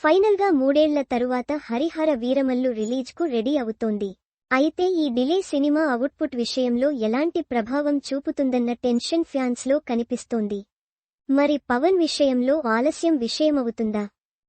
Final గా 3 ఏళ్ల తరువాత హరిహర వీరమల్లు రిలీజ్ కు రెడీ అవుతోంది. అయితే ఈ డిలే సినిమా అవుట్పుట్ విషయంలో ఎలాంటి ప్రభావం చూపుతుందన్న టెన్షన్ ఫ్యాన్స్ లో కనిపిస్తోంది. మరి పవన్ విషయంలో ఆలస్యం విషయమవుతుందా,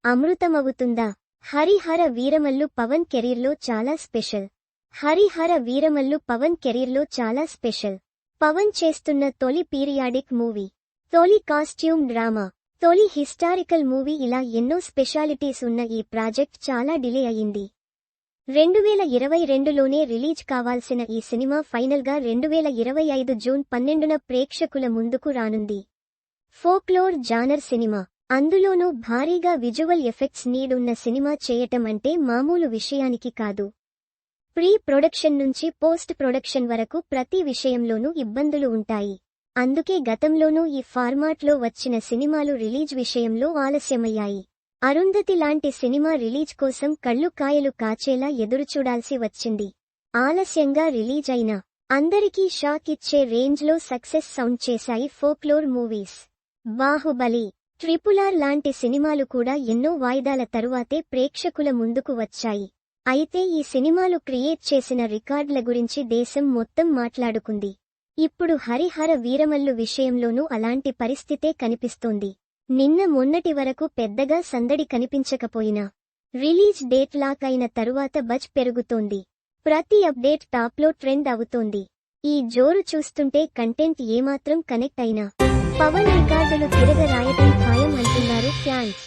అమృతమవుతుందా? హరిహర వీరమల్లు పవన్ కెరీర్లో చాలా స్పెషల్. హరిహర వీరమల్లు పవన్ కెరీర్లో చాలా స్పెషల్. పవన్ చేస్తున్న తొలి పీరియాడిక్ మూవీ, తొలి కాస్ట్యూమ్ డ్రామా, తొలి హిస్టారికల్ మూవీ, ఇలా ఎన్నో స్పెషాలిటీస్ ఉన్న ఈ ప్రాజెక్ట్ చాలా డిలే అయింది. 2022లోనే రిలీజ్ కావాల్సిన ఈ సినిమా ఫైనల్ గా 2025 జూన్ 12న ప్రేక్షకుల ముందుకు రానుంది. ఫోక్లోర్ జానర్ సినిమా, అందులోనూ భారీగా విజువల్ ఎఫెక్ట్స్ నీడ్ ఉన్న సినిమా చేయటం అంటే మామూలు విషయానికి కాదు. ప్రీ ప్రొడక్షన్ నుంచి పోస్ట్ ప్రొడక్షన్ వరకు ప్రతి విషయంలోనూ ఇబ్బందులు ఉంటాయి. అందుకే గతంలోనూ ఈ ఫార్మాట్లో వచ్చిన సినిమాలు రిలీజ్ విషయంలో ఆలస్యమయ్యాయి. అరుంధతి లాంటి సినిమా రిలీజ్ కోసం కళ్ళు కాయలు కాచేలా ఎదురుచూడాల్సి వచ్చింది. ఆలస్యంగా రిలీజ్ అయినా అందరికీ షాక్ ఇచ్చే రేంజ్లో సక్సెస్ సౌండ్ చేశాయి ఫోక్లోర్ మూవీస్. బాహుబలి, RRR లాంటి సినిమాలు కూడా ఎన్నో వాయిదాల తరువాతే ప్రేక్షకుల ముందుకు వచ్చాయి. అయితే ఈ సినిమాలు క్రియేట్ చేసిన రికార్డుల గురించి దేశం మొత్తం మాట్లాడుకుంది. ఇప్పుడు హరిహర వీరమల్లు విషయంలోనూ అలాంటి పరిస్థితే కనిపిస్తోంది. నిన్న మొన్నటి వరకు పెద్దగా సందడి కనిపించకపోయినా రిలీజ్ డేట్ లాక్ అయిన తరువాత బజ్ పెరుగుతోంది. ప్రతి అప్డేట్ టాప్లో ట్రెండ్ అవుతోంది. ఈ జోరు చూస్తుంటే కంటెంట్ ఏమాత్రం కనెక్ట్ అయినా పవన్ రికార్డులు తిరగ రాయటం ఖాయం అంటున్నారు ఫ్యాన్స్.